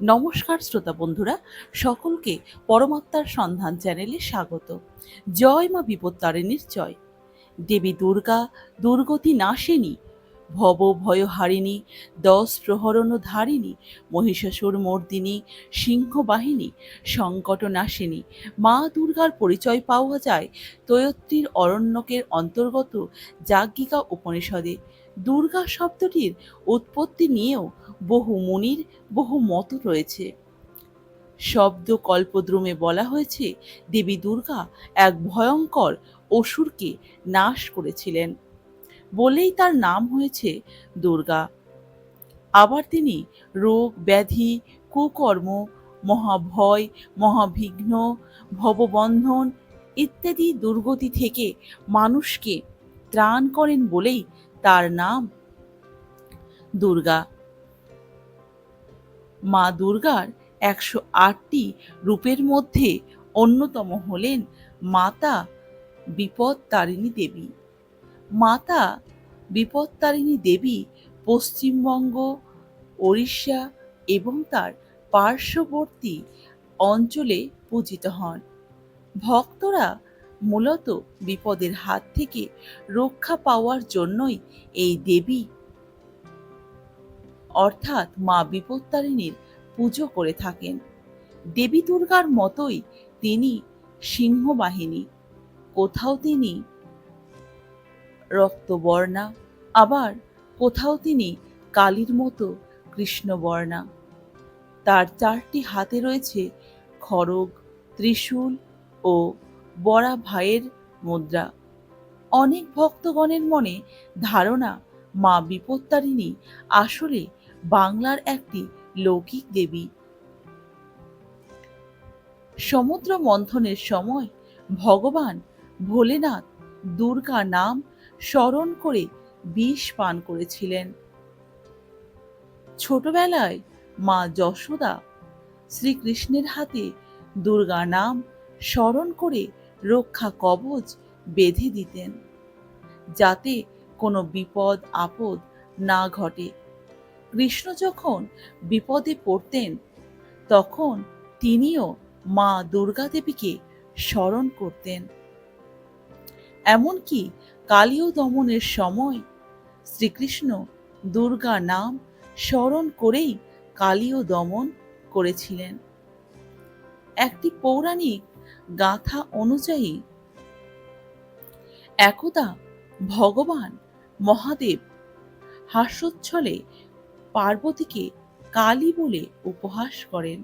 নমস্কার শ্রোতা বন্ধুরা, সকলকে পরমাত্মার সন্ধান চ্যানেলে স্বাগত। জয় মা বিপত্তারিণীর জয়। দেবী দুর্গা দুর্গতি নাশিনী, ভব ভয়হারিণী, 10 প্রহরণ ধারিণী, মহিষাসুর মর্দিনী, সিংহবাহিনী, সংকট নাশিনী। মা দুর্গার পরিচয় পাওয়া যায় তৈয়ত্রীর অরণ্যকের অন্তর্গত যাজ্ঞিকা উপনিষদে। দুর্গা শব্দটির উৎপত্তি নিয়েও বহু মুনির বহু মত রয়েছে। শব্দ কল্পদ্রুমে বলা হয়েছে দেবী দুর্গা এক ভয়ঙ্কর অসুরকে নাশ করেছিলেন বলেই তার নাম হয়েছে দুর্গা। আবার তিনি রোগ ব্যাধি কুকর্ম মহাভয় মহাবিঘ্ন ভববন্ধন ইত্যাদি দুর্গতি থেকে মানুষকে ত্রাণ করেন বলেই তার নাম দুর্গা। মা দুর্গার 108টি রূপের মধ্যে অন্যতম হলেন মাতা বিপত্তারিণী দেবী। মাতা বিপত্তারিণী দেবী পশ্চিমবঙ্গ, ওড়িশা এবং তার পার্শ্ববর্তী অঞ্চলে পূজিত হন। ভক্তরা মূলত বিপদের হাত থেকে রক্ষা পাওয়ার জন্যই এই দেবী অর্থাৎ মা বিপত্তারিণীর পুজো করে থাকেন। দেবী দুর্গার মতোই তিনি সিংহবাহিনী, কোথাও তিনি রক্তবর্ণা, আবার কোথাও তিনি কালীর মতো কৃষ্ণবর্ণা। তার 4টি হাতে রয়েছে খড়গ, ত্রিশূল ও বরা ভাইয়ের মুদ্রা। অনেক ভক্তগণের মনে ধারণা মা বিপত্তারিণী আসলে বাংলার একটি লৌকিক দেবী। সমুদ্র মন্থনের সময় ভগবান ভোলেনাথ দুর্গা নাম স্মরণ করে বিষ পান করেছিলেন। ছোটবেলায় মা যশোদা শ্রীকৃষ্ণের হাতে দুর্গা নাম স্মরণ করে রক্ষা কবচ বেঁধে দিতেন, যাতে কোনো বিপদ আপদ না ঘটে। কৃষ্ণ যখন বিপদে পড়তেন তখন তিনিও মা দুর্গা দেবীকে স্মরণ করতেন। এমনকি কালীয় দমনের সময় শ্রীকৃষ্ণ দুর্গা নাম স্মরণ করেই কালীয় দমন করেছিলেন। একটি পৌরাণিক গাথা অনুযায়ী একদা ভগবান মহাদেব হাস্যোচ্ছলে পার্বতীকে কালী বলে উপহাস করেন।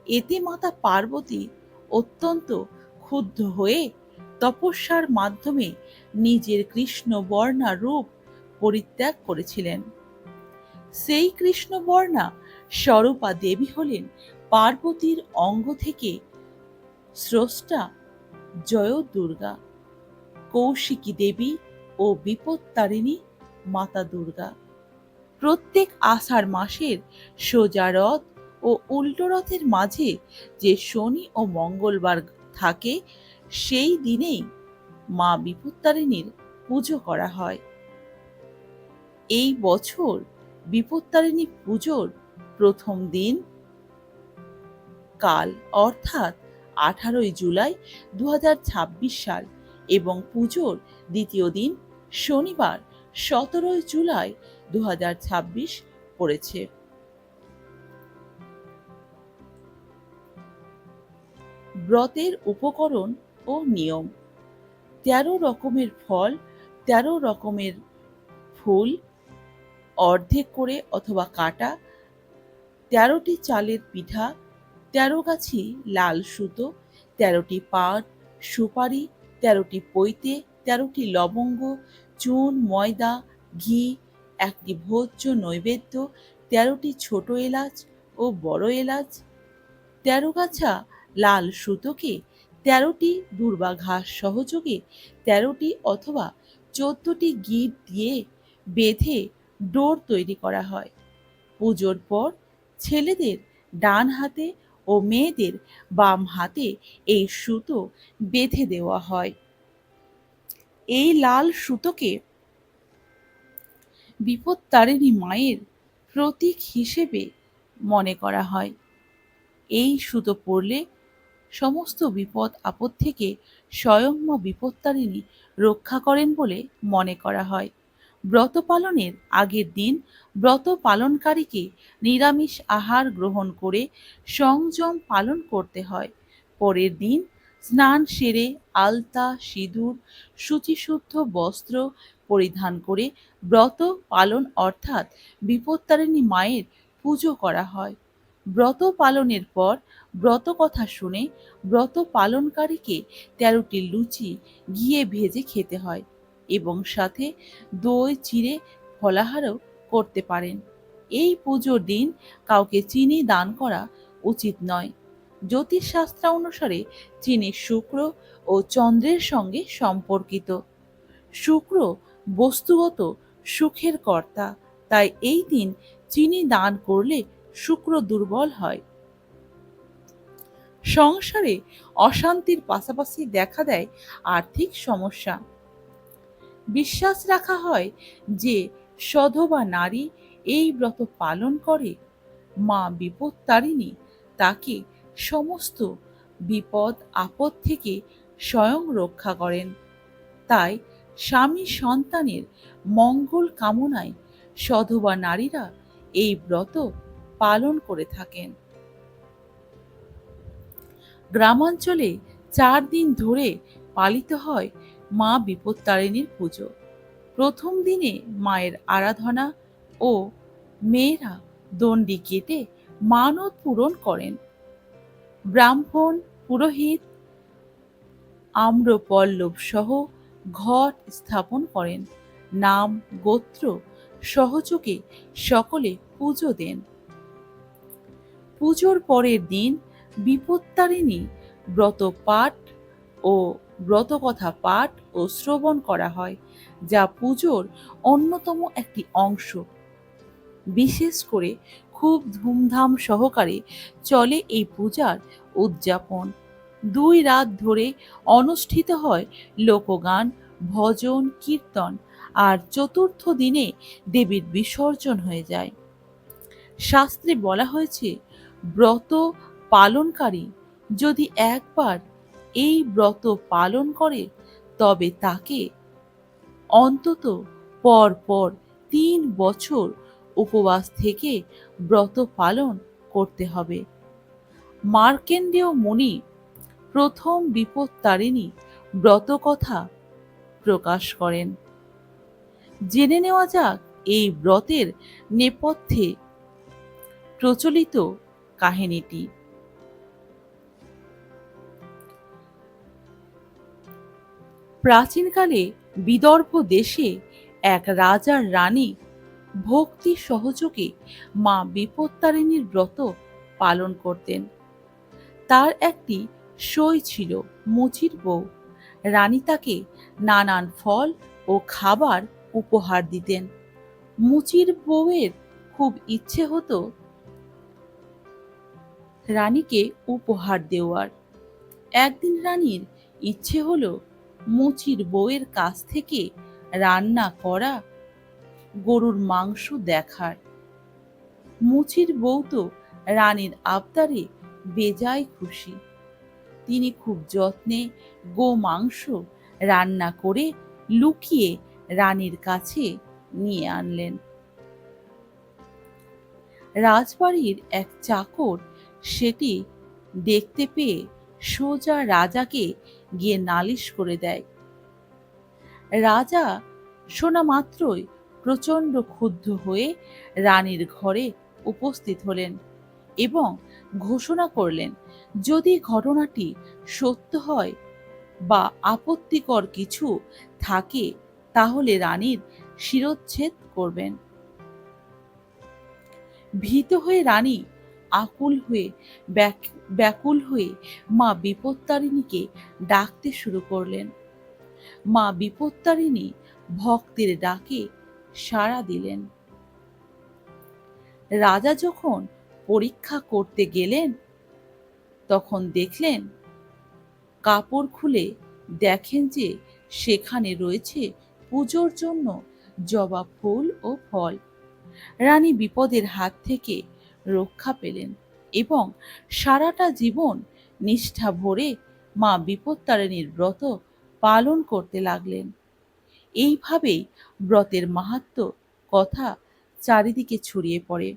এতে মাতা পার্বতী অত্যন্ত ক্ষুব্ধ হয়ে তপস্যার মাধ্যমে নিজের কৃষ্ণবর্ণা রূপ পরিত্যাগ করেছিলেন। সেই কৃষ্ণবর্ণা স্বরূপা দেবী হলেন পার্বতীর অঙ্গ থেকে স্রষ্টা জয় দুর্গা, কৌশিকী দেবী ও বিপত্তারিণী মাতা দুর্গা। প্রত্যেক আষাঢ় মাসের সোজা রথ ও উল্টো রথের মাঝে যে শনি ও মঙ্গলবার থাকে সেই দিনেই মা বিপত্তারিণীর পুজো করা হয়। এই বছর বিপত্তারিণী পুজোর প্রথম দিন কাল অর্থাৎ 18 জুলাই 2026 সাল এবং পুজোর দ্বিতীয় দিন শনিবার 17 জুলাই 2026 পড়েছে। ব্রতের উপকরণ ও নিয়ম: 13 রকমের ফল, 13 রকমের ফুল অর্ধেক করে অথবা কাটা, 13টি চালের পিঠা, 13 গাছি লাল সুতো, 13টি পান সুপারি, 13টি পৈতে, 13টি লবঙ্গ, চুন ময়দা ঘি, একটি ভোজ্য নৈবেদ্য, 13টি ছোট এলাচ ও বড় এলাচ, 13 গাছা লাল সুতোকে 13টি দূর্বা ঘাস সহযোগে 13টি অথবা 14টি গিঁট দিয়ে বেঁধে ডোর তৈরি করা হয়। পুজোর পর ছেলেদের ডান হাতে ও মেয়েদের বাম হাতে এই সুতো বেঁধে দেওয়া হয়। এই লাল সুতোকে বিপত্তারিণী মায়ের প্রতীক হিসেবে মনে করা হয়। এই সুতো পরলে সমস্ত বিপদ আপদ থেকে স্বয়ং মা বিপত্তারিণী রক্ষা করেন বলে মনে করা হয়। ব্রত পালনের আগের দিন ব্রত পালনকারীকে নিরামিষ আহার গ্রহণ করে সংযম পালন করতে হয়। পরের দিন স্নান সেরে আলতা, সিঁদুর, শুচিশুদ্ধ বস্ত্র পরিধান করে ব্রত পালন অর্থাৎ বিপত্তারিণী মায়ের পুজো করা হয়। ব্রত পালনের পর ব্রত কথা শুনে ব্রত পালনকারীকে ১৩টি লুচি ঘিয়ে ভেজে খেতে হয় এবং সাথে দই চিড়ে ফলাহারও করতে পারেন। এই পুজোর দিন কাউকে চিনি দান করা উচিত নয়। জ্যোতিষশাস্ত্র অনুসারে চিনি শুক্র ও চন্দ্রের সঙ্গে সম্পর্কিত। শুক্র বস্তুগত সুখের কর্তা, তাই এই দিন চিনি দান করলে শুক্র দুর্বল হয়। সংসারে অশান্তির পাশাপাশি দেখা দেয় আর্থিক সমস্যা। বিশ্বাস রাখা হয় যে সধবা নারী এই ব্রত পালন করে মা বিপত্তারিণী তাকে সমস্ত বিপদ আপদ থেকে স্বয়ং রক্ষা করেন। তাই স্বামী সন্তানের মঙ্গল কামনায় সধবা নারীরা এই ব্রত পালন করে থাকেন। গ্রামাঞ্চলে ৪ দিন ধরে পালিত হয় মা বিপত্তারিণীর পুজো। প্রথম দিনে মায়ের আরাধনা ও মেয়েরা দণ্ডি কেটে মানত পূরণ করেন। ব্রাহ্মণ, পুরোহিত আম্রপল্লব সহ ঘট স্থাপন করেন। নাম, গোত্র সহযোগে সকলে পুজো দেন। পুজোর পরের দিন বিপত্তারিণী ব্রত পাঠ ও ব্রতকথা পাঠ ও শ্রবণ করা হয়, যা পুজোর অন্যতম একটি অংশ। বিশেষ করে খুব ধুমধাম সহকারে চলে এই পূজার উদযাপন। ২ রাত ধরে অনুষ্ঠিত হয় লোকগান, ভজন, কীর্তন, আর চতুর্থ দিনে দেবীর বিসর্জন হয়ে যায়। শাস্ত্রে বলা হয়েছে, ব্রত পালনকারী যদি একবার এই ব্রত পালন করে তবে তাকে অন্তত পর পর ৩ বছর উপবাস থেকে ব্রত পালন করতে হবে। মার্কেন্ডেয় মুনি প্রথম বিপত্তারিণী ব্রত কথা প্রকাশ করেন। জেনে নেওয়া যাক এই ব্রতের নেপথ্যে প্রচলিত কাহিনীটি। প্রাচীনকালে বিদর্ভ দেশে এক রাজার রানী ভক্তি সহযোগে মা বিপত্তারিণীর ব্রত পালন করতেন। তার একটি সই ছিল মুচির বউ। রানী তাকে নানান ফল ও খাবার উপহার দিতেন। মুচির বউয়ের খুব ইচ্ছে হতো রানীকে উপহার দেওয়ার। একদিন রানীর ইচ্ছে হলো মুচির বউয়ের কাছ থেকে রান্না করা গরুর মাংস দেখার। মুচির বউ তো রানীর আবদারে বেজায় খুশি। তিনি খুব যত্নে গোমাংস রান্না করে লুকিয়ে রানীর কাছে নিয়ে আনলেন। রাজবাড়ির এক চাকর সেটি দেখতে পেয়ে সোজা রাজাকে গিয়ে নালিশ করে দেয়। রাজা শোনা মাত্রই প্রচণ্ড ক্ষুব্ধ হয়ে রানীর ঘরে উপস্থিত হলেন এবং ঘোষণা করলেন, যদি ঘটনাটি সত্য হয় বা আপত্তিকর কিছু থাকে তাহলে রানীর শিরচ্ছেদ করবেন। ভীত হয়ে রানী আকুল হয়ে ব্যাকুল হয়ে মা বিপত্তারিণীকে ডাকতে শুরু করলেন। মা বিপত্তারিণী ভক্তের ডাকে সাড়া দিলেন। রাজা যখন পরীক্ষা করতে গেলেন তখন দেখলেন, কাপড় খুলে দেখেন যে সেখানে রয়েছে পুজোর জন্য জবা ফুল ও ফল। রানী বিপদের হাত থেকে রক্ষা পেলেন এবং সারাটা জীবন নিষ্ঠা ভরে মা বিপত্তারিণীর ব্রত পালন করতে লাগলেন। এইভাবেই ব্রতের মাহাত্ম্য কথা চারিদিকে ছড়িয়ে পড়ে।